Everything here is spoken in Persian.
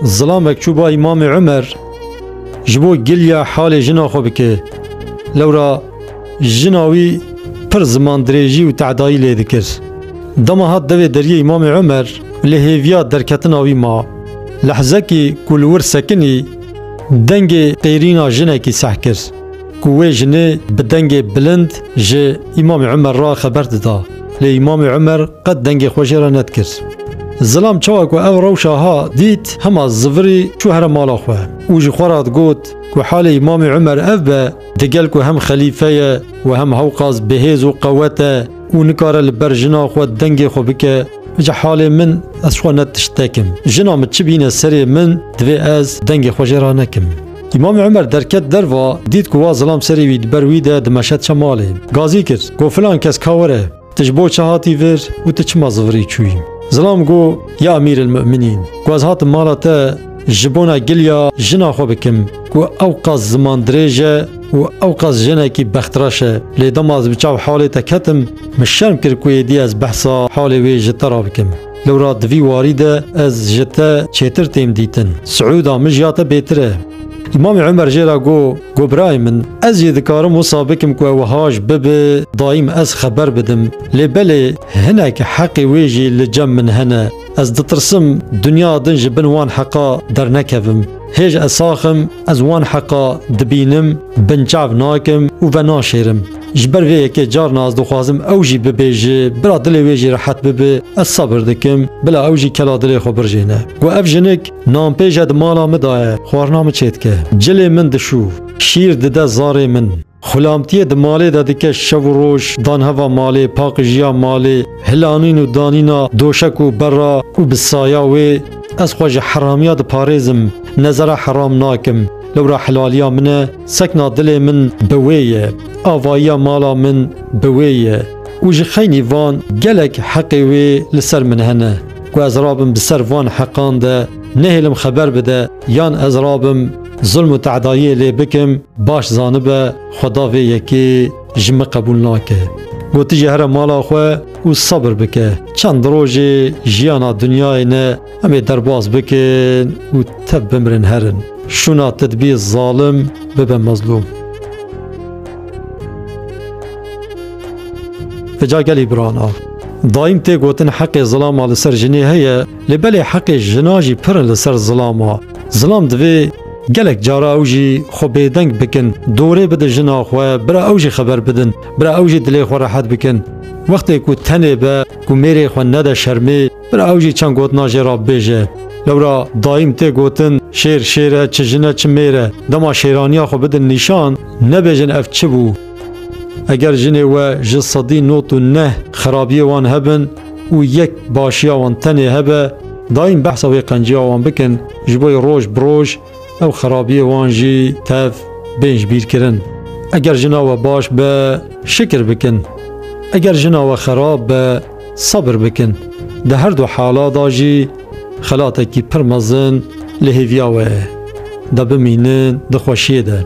ظلامك چوبا امام عمر جبو گلیا حال جنا خو بکه لورا جناوی پر زمان دریجی و تعدایی لیدکر دما هات دوی دریه امام عمر لهیویا درکتناوی ما لحظه کی کلور سکنی دنگ قیرینا جنه کی سحکر کوه جنه بدنگ بلند جه امام عمر را خبر دادا لی امام عمر قد دنگ خوشی را ندکر ظلام چاک و او روشاها دید هما زفری چو هر مالا خواه او جخورات گوت که حال امام عمر اف به دگل که هم خلیفه و هم هوقاز بهیز و قوته و نکار لبر جنا خود دنگ خو بکه جا حال من از شو نتشتکم جنا متشبین سری من دوی از دنگ خوشی را نکم امام عمر درکت دروا دید که وا ظلام سری وید برویده دمشت شماله گازی کرد گو فلان کس کاوره تجبو چهاتی ور و تچما زفری چویم ظلام گو یا امیر المؤمنین گو از هات مالتا جبونا گلیا جنا خو بکم گو اوقاز زمان دریجه و اوقاز جنا کی بختراشه لی دماز بچاو حالی تکتم مشرم کر کوی دی از بحثا حالی وی جتا را بکم لورا دوی واریده از جتا چیتر تیم دیتن سعودا مجیاتا بیتره امام عمر جیرا گو برای من از یدکارم و سابقم که وهاج ببه دایم از خبر بدم لی بله هنک حقی ویجی لجم من هنه از دترسم دنیا دنج بن وان حقا در نکوم هیج اساخم از وان حقا دبینم بنچاو ناکم و ناشیرم جبر وی که جار ناز دخوازم اوجی ببیجی برا دلی ویجی راحت ببه از صبر دکم بلا اوجی کلا دلی خو برجینه گو اف جنک نام پیجد مالا مدایه خوارنام چید که جلی من دشو شیر دده زاری من خلامتی دمالی داده که شو روش دان هوا مالی پاک جیا مالی هلانین و دانینا دوشک و برا و بسایا وی از خوش حرامیا د پاریزم نظر حرام ناکم لورا حلالیا منه سکنا دل من بویه آوایا مالا من بویه و جخینی وان گلک حقی وی لسر من هنه و از رابم بسر وان حقان ده نهلم خبر بده یان از رابم ظلم و تعدایه لی بکم باش زانبه خدا وی یکی جمع قبول ناکه گوتی جهر مالا خواه و صبر بکه چند روژی جیانا دنیای نه همه درباز بکن و تب بمرن هرن شونا تدبیر ظالم ببه مظلوم فجا گلی برانا دایم تی گوتن حق ظلام لسر جنی هیا لبلی حق جناجی پرن لسر ظلاما ظلام دوی گلک جارا اوجی خو بیدنگ بکن دوره بده جنا خواه برا اوجی خبر بدن برا اوجی دلی خو راحت بکن وقتی کو تنه به کو میری خو نده شرمی برا اوجی چند گوت ناجی را بیجه لورا دایم تی گوتن شیر شیره چه جنه چه میره دما شیرانیا خو بدن نشان نبیجن اف چه بو اگر جنه و جسدی نوت و نه خرابی وان هبن و یک باشیا وان تنه هبه دایم بحث وی قنجیا وان بکن جبوی روش بروش او خرابی وانجی تف بینج بیر کرن اگر جناو باش به شکر بکن اگر جناو خراب به صبر بکن ده هر دو حالا داجی خلاته کی پرمزن لهیویاوه ده بمینن ده خوشیه ده